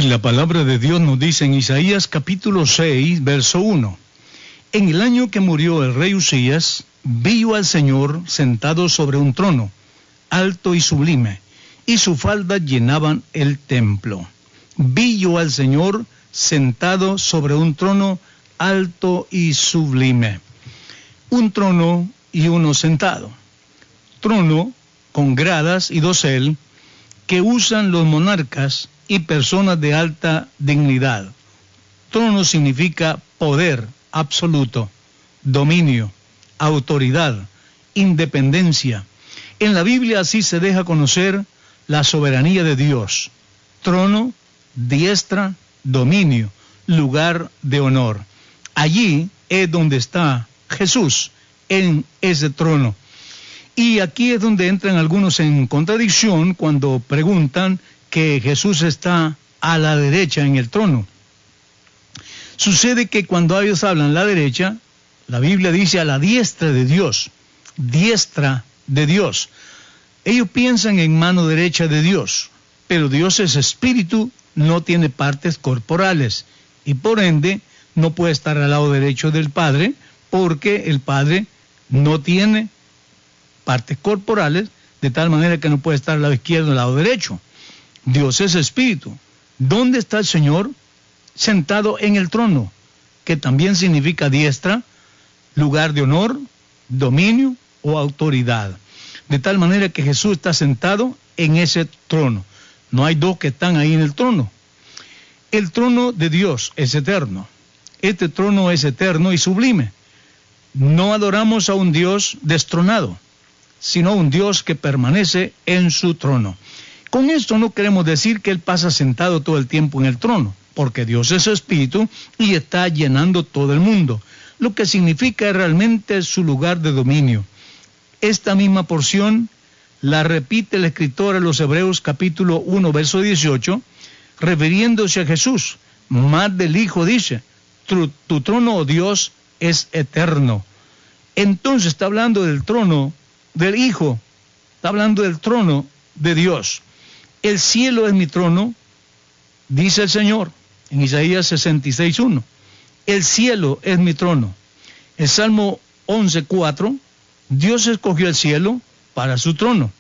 Y la palabra de Dios nos dice en Isaías capítulo 6, verso 1. En el año que murió el rey Usías, vi yo al Señor sentado sobre un trono, alto y sublime, y su falda llenaban el templo. Vi yo al Señor sentado sobre un trono alto y sublime. Un trono y uno sentado. Trono con gradas y dosel que usan los monarcas y personas de alta dignidad. Trono significa poder absoluto, dominio, autoridad, independencia. En la Biblia así se deja conocer la soberanía de Dios. Trono, diestra, dominio, lugar de honor. Allí es donde está Jesús, en ese trono. Y aquí es donde entran algunos en contradicción cuando preguntan que Jesús está a la derecha en el trono. Sucede que cuando ellos hablan la derecha, la Biblia dice a la diestra de Dios, diestra de Dios. Ellos piensan en mano derecha de Dios, pero Dios es espíritu, no tiene partes corporales y por ende no puede estar al lado derecho del Padre porque el Padre no tiene partes corporales, de tal manera que no puede estar al lado izquierdo o al lado derecho. Dios es espíritu. ¿Dónde está el Señor? Sentado en el trono, que también significa diestra, lugar de honor, dominio o autoridad. De tal manera que Jesús está sentado en ese trono. No hay dos que están ahí en el trono. El trono de Dios es eterno. Este trono es eterno y sublime. No adoramos a un Dios destronado, sino a un Dios que permanece en su trono. Con esto no queremos decir que Él pasa sentado todo el tiempo en el trono, porque Dios es espíritu y está llenando todo el mundo, lo que significa realmente su lugar de dominio. Esta misma porción la repite el escritor a los Hebreos capítulo 1, verso 18, refiriéndose a Jesús. Más del Hijo dice, tu trono, oh Dios, es eterno. Entonces está hablando del trono del Hijo, está hablando del trono de Dios. El cielo es mi trono, dice el Señor en Isaías 66:1. El cielo es mi trono. El Salmo 11:4, Dios escogió el cielo para su trono.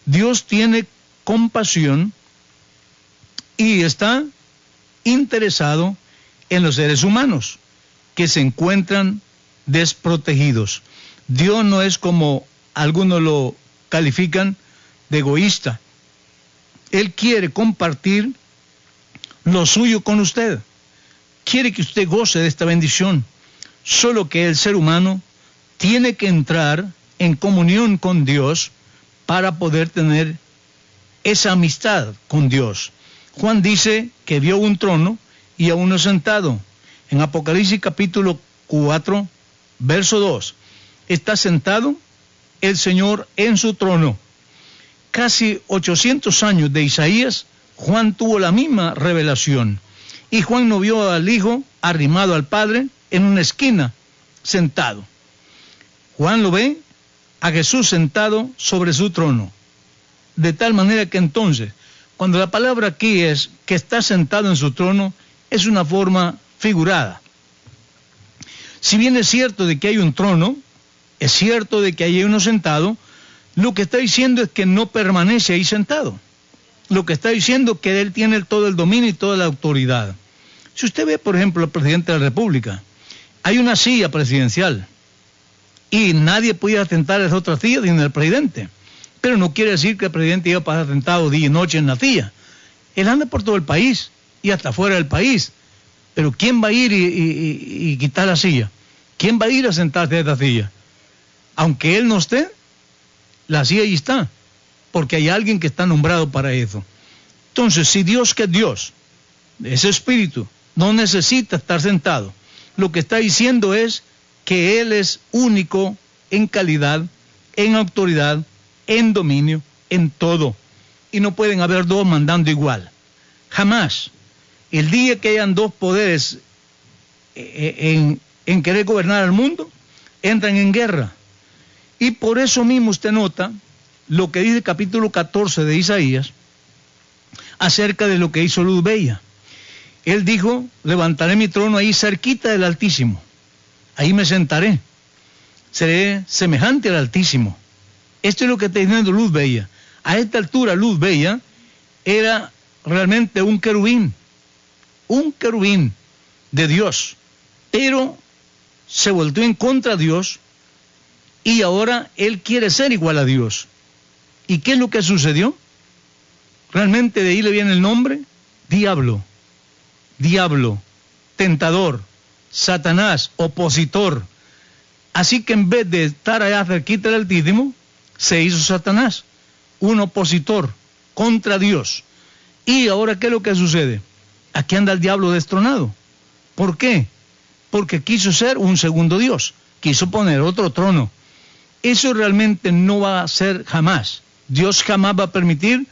Dios tiene compasión y está interesado en los seres humanos que se encuentran desprotegidos. Dios no es como algunos lo califican de egoísta. Él quiere compartir lo suyo con usted. Quiere que usted goce de esta bendición. Solo que el ser humano tiene que entrar en comunión con Dios para poder tener esa amistad con Dios. Juan dice que vio un trono y a uno sentado. En Apocalipsis capítulo 4, verso 2, está sentado el Señor en su trono. Casi 800 años de Isaías, Juan tuvo la misma revelación. Y Juan no vio al Hijo arrimado al Padre en una esquina, sentado. Juan lo ve a Jesús sentado sobre su trono. De tal manera que entonces, cuando la palabra aquí es que está sentado en su trono, es una forma figurada. Si bien es cierto de que hay un trono, es cierto de que hay uno sentado, lo que está diciendo es que no permanece ahí sentado. Lo que está diciendo es que Él tiene todo el dominio y toda la autoridad. Si usted ve, por ejemplo, al presidente de la República, hay una silla presidencial y nadie puede sentar en esa otra silla sino el presidente. Pero no quiere decir que el presidente iba a pasar sentado día y noche en la silla. Él anda por todo el país y hasta fuera del país. Pero ¿quién va a ir y quitar la silla? ¿Quién va a ir a sentarse en esta silla? Aunque él no esté, la silla ahí está, porque hay alguien que está nombrado para eso. Entonces, si Dios, que es Dios, ese espíritu, no necesita estar sentado, lo que está diciendo es que Él es único en calidad, en autoridad, en dominio, en todo. Y no pueden haber dos mandando igual. Jamás. El día que hayan dos poderes en querer gobernar al mundo, entran en guerra. Y por eso mismo usted nota lo que dice el capítulo 14 de Isaías acerca de lo que hizo Luz Bella. Él dijo, levantaré mi trono ahí cerquita del Altísimo. Ahí me sentaré. Seré semejante al Altísimo. Esto es lo que está diciendo Luz Bella. A esta altura, Luz Bella era realmente un querubín de Dios, pero se volvió en contra de Dios y ahora él quiere ser igual a Dios. ¿Y qué es lo que sucedió? Realmente de ahí le viene el nombre, diablo, tentador, Satanás, opositor. Así que en vez de estar allá cerquita del Altísimo, se hizo Satanás, un opositor contra Dios. Y ahora, ¿qué es lo que sucede? Aquí anda el diablo destronado. ¿Por qué? Porque quiso ser un segundo Dios, quiso poner otro trono. Eso realmente no va a ser jamás. Dios jamás va a permitir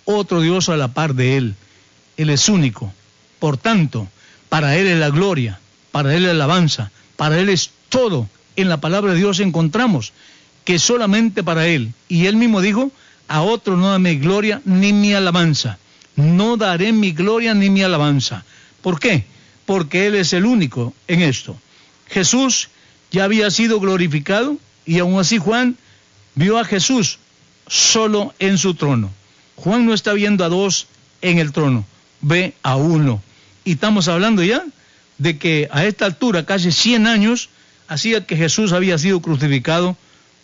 otro Dios a la par de Él. Él es único. Por tanto, para Él es la gloria, para Él es la alabanza, para Él es todo. En la palabra de Dios encontramos que solamente para Él. Y Él mismo dijo, a otro no daré mi gloria ni mi alabanza. No daré mi gloria ni mi alabanza. ¿Por qué? Porque Él es el único en esto. Jesús ya había sido glorificado y aún así Juan vio a Jesús solo en su trono. Juan no está viendo a dos en el trono, ve a uno. Y estamos hablando ya de que a esta altura, casi 100 años, hacía que Jesús había sido crucificado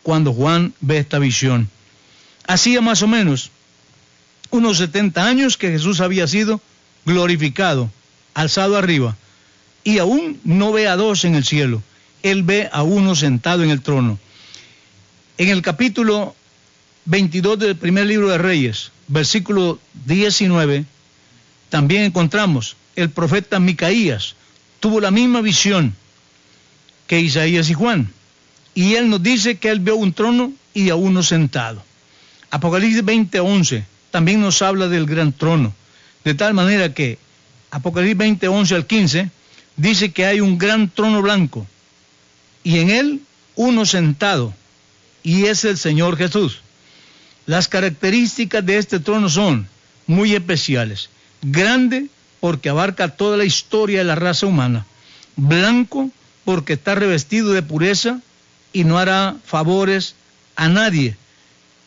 cuando Juan ve esta visión. Hacía más o menos unos 70 años que Jesús había sido glorificado, alzado arriba, y aún no ve a dos en el cielo, Él ve a uno sentado en el trono. En el capítulo 22 del primer libro de Reyes, versículo 19, también encontramos el profeta Micaías, tuvo la misma visión que Isaías y Juan, y él nos dice que él vio un trono y a uno sentado. Apocalipsis 20:11 también nos habla del gran trono, de tal manera que Apocalipsis 20:11 al 15 dice que hay un gran trono blanco y en él uno sentado, y es el Señor Jesús. Las características de este trono son muy especiales. Grande porque abarca toda la historia de la raza humana. Blanco porque está revestido de pureza y no hará favores a nadie.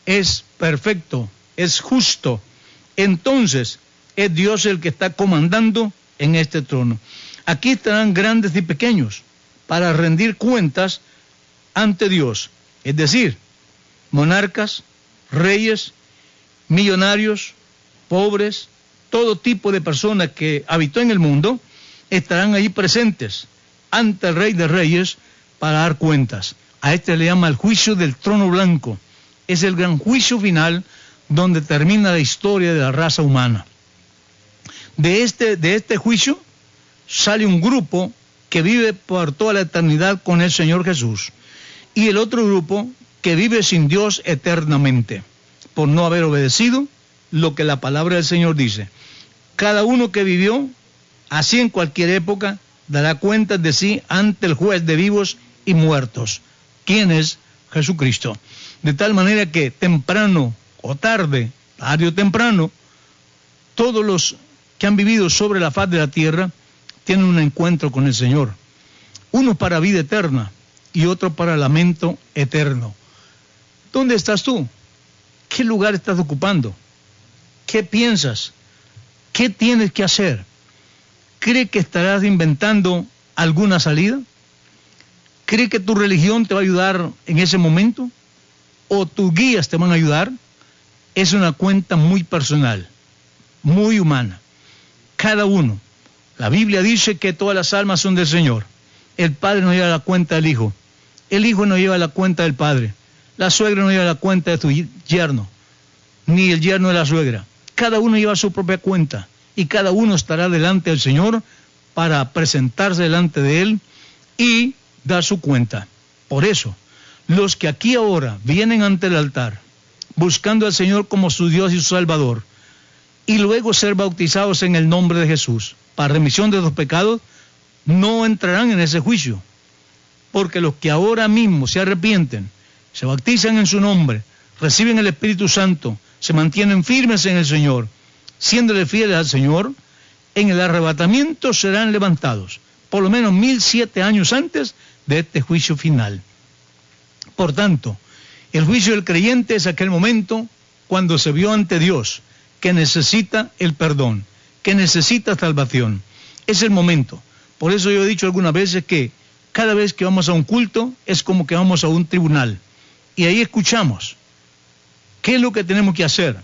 Es perfecto, es justo. Entonces es Dios el que está comandando en este trono. Aquí estarán grandes y pequeños para rendir cuentas ante Dios. Es decir, monarcas, reyes, millonarios, pobres, todo tipo de personas que habitó en el mundo estarán ahí presentes ante el Rey de Reyes para dar cuentas. A este le llama el juicio del trono blanco. Es el gran juicio final donde termina la historia de la raza humana. De este juicio sale un grupo que vive por toda la eternidad con el Señor Jesús, y el otro grupo que vive sin Dios eternamente, por no haber obedecido lo que la palabra del Señor dice. Cada uno que vivió así en cualquier época dará cuentas de sí ante el juez de vivos y muertos. ¿Quién es? Jesucristo. De tal manera que temprano o tarde o temprano, todos los que han vivido sobre la faz de la tierra tienen un encuentro con el Señor. Uno para vida eterna y otro para lamento eterno. ¿Dónde estás tú? ¿Qué lugar estás ocupando? ¿Qué piensas? ¿Qué tienes que hacer? ¿Cree que estarás inventando alguna salida? ¿Cree que tu religión te va a ayudar en ese momento? ¿O tus guías te van a ayudar? Es una cuenta muy personal, muy humana. Cada uno. La Biblia dice que todas las almas son del Señor. El Padre no lleva la cuenta del Hijo. El Hijo no lleva la cuenta del Padre. La suegra no lleva la cuenta de su yerno, ni el yerno de la suegra. Cada uno lleva su propia cuenta y cada uno estará delante del Señor para presentarse delante de Él y dar su cuenta. Por eso, los que aquí ahora vienen ante el altar, buscando al Señor como su Dios y su Salvador, y luego ser bautizados en el nombre de Jesús para remisión de los pecados, no entrarán en ese juicio, porque los que ahora mismo se arrepienten, se bautizan en su nombre, reciben el Espíritu Santo, se mantienen firmes en el Señor, siéndole fieles al Señor, en el arrebatamiento serán levantados, por lo menos 1007 años antes de este juicio final. Por tanto, el juicio del creyente es aquel momento cuando se vio ante Dios, que necesita el perdón, que necesita salvación. Es el momento. Por eso yo he dicho algunas veces que cada vez que vamos a un culto es como que vamos a un tribunal. Y ahí escuchamos qué es lo que tenemos que hacer,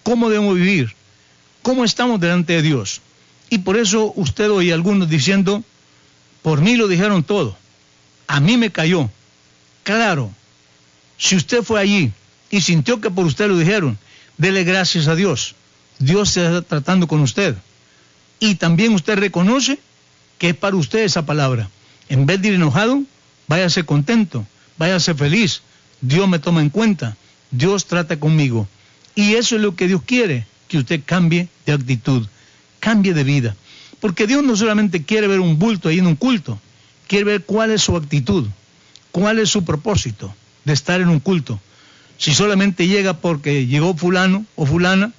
cómo debemos vivir, cómo estamos delante de Dios. Y por eso usted oye a algunos diciendo, por mí lo dijeron todo, a mí me cayó. Claro, si usted fue allí y sintió que por usted lo dijeron, dele gracias a Dios. Dios se está tratando con usted. Y también usted reconoce que es para usted esa palabra. En vez de ir enojado, váyase contento, váyase feliz. Dios me toma en cuenta, Dios trata conmigo. Y eso es lo que Dios quiere, que usted cambie de actitud, cambie de vida. Porque Dios no solamente quiere ver un bulto ahí en un culto, quiere ver cuál es su actitud, cuál es su propósito de estar en un culto. Si solamente llega porque llegó fulano o fulana,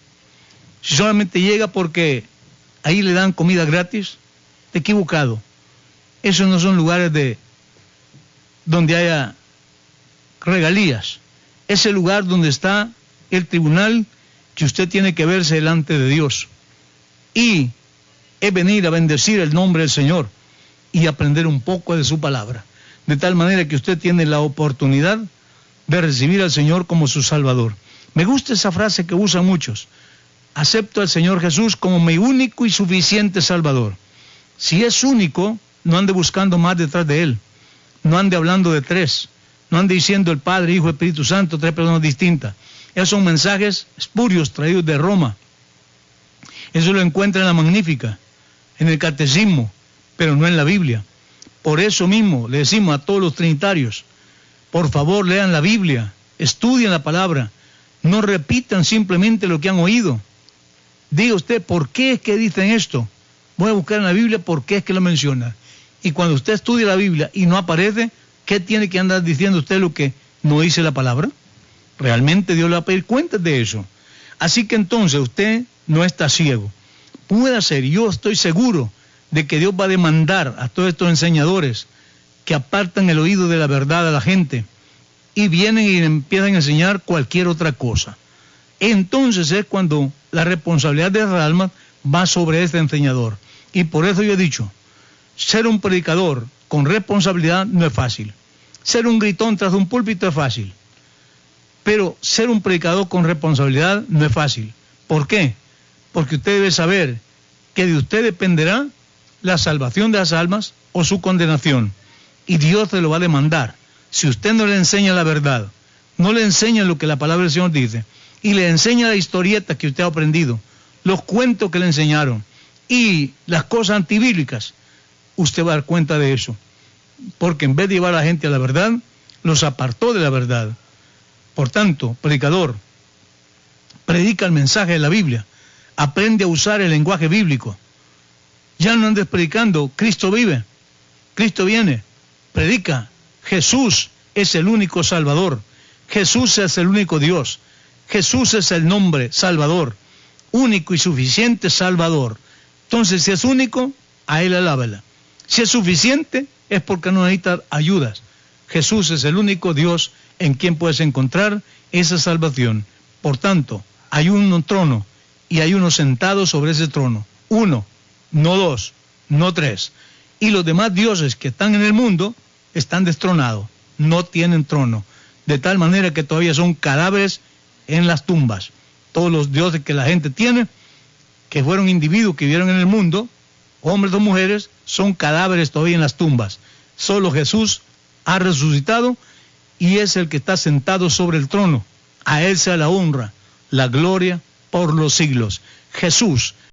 si solamente llega porque ahí le dan comida gratis, está equivocado. Esos no son lugares donde haya regalías. Es el lugar donde está el tribunal que usted tiene que verse delante de Dios. Y es venir a bendecir el nombre del Señor y aprender un poco de su palabra. De tal manera que usted tiene la oportunidad de recibir al Señor como su Salvador. Me gusta esa frase que usan muchos. Acepto al Señor Jesús como mi único y suficiente Salvador. Si es único, no ande buscando más detrás de Él. No ande hablando de tres. No ande diciendo el Padre, Hijo, Espíritu Santo, tres personas distintas. Esos son mensajes espurios traídos de Roma. Eso lo encuentra en la Magnífica, en el Catecismo, pero no en la Biblia. Por eso mismo le decimos a todos los trinitarios, por favor lean la Biblia, estudien la palabra, no repitan simplemente lo que han oído. Diga usted, ¿por qué es que dicen esto? Voy a buscar en la Biblia por qué es que lo menciona. Y cuando usted estudia la Biblia y no aparece, ¿qué tiene que andar diciendo usted lo que no dice la palabra? Realmente Dios le va a pedir cuentas de eso. Así que entonces usted no está ciego. Puede ser, yo estoy seguro de que Dios va a demandar a todos estos enseñadores que apartan el oído de la verdad a la gente y vienen y empiezan a enseñar cualquier otra cosa. Entonces es cuando la responsabilidad de las almas va sobre este enseñador. Y por eso yo he dicho, ser un predicador con responsabilidad no es fácil. Ser un gritón tras un púlpito es fácil. Pero ser un predicador con responsabilidad no es fácil. ¿Por qué? Porque usted debe saber que de usted dependerá la salvación de las almas o su condenación. Y Dios se lo va a demandar. Si usted no le enseña la verdad, no le enseña lo que la palabra del Señor dice, y le enseña la historieta que usted ha aprendido, los cuentos que le enseñaron, y las cosas antibíblicas, usted va a dar cuenta de eso. Porque en vez de llevar a la gente a la verdad, los apartó de la verdad. Por tanto, predicador, predica el mensaje de la Biblia, aprende a usar el lenguaje bíblico. Ya no andes predicando, Cristo vive, Cristo viene, predica, Jesús es el único Salvador, Jesús es el único Dios, Jesús es el nombre Salvador, único y suficiente Salvador. Entonces, si es único, a Él alábala. Si es suficiente, es porque no necesita ayudas. Jesús es el único Dios en quien puedes encontrar esa salvación. Por tanto, hay un trono y hay uno sentado sobre ese trono. Uno, no dos, no tres. Y los demás dioses que están en el mundo están destronados, no tienen trono. De tal manera que todavía son cadáveres en las tumbas. Todos los dioses que la gente tiene, que fueron individuos que vivieron en el mundo, hombres o mujeres, son cadáveres todavía en las tumbas. Solo Jesús ha resucitado y es el que está sentado sobre el trono. A Él sea la honra, la gloria por los siglos. Jesús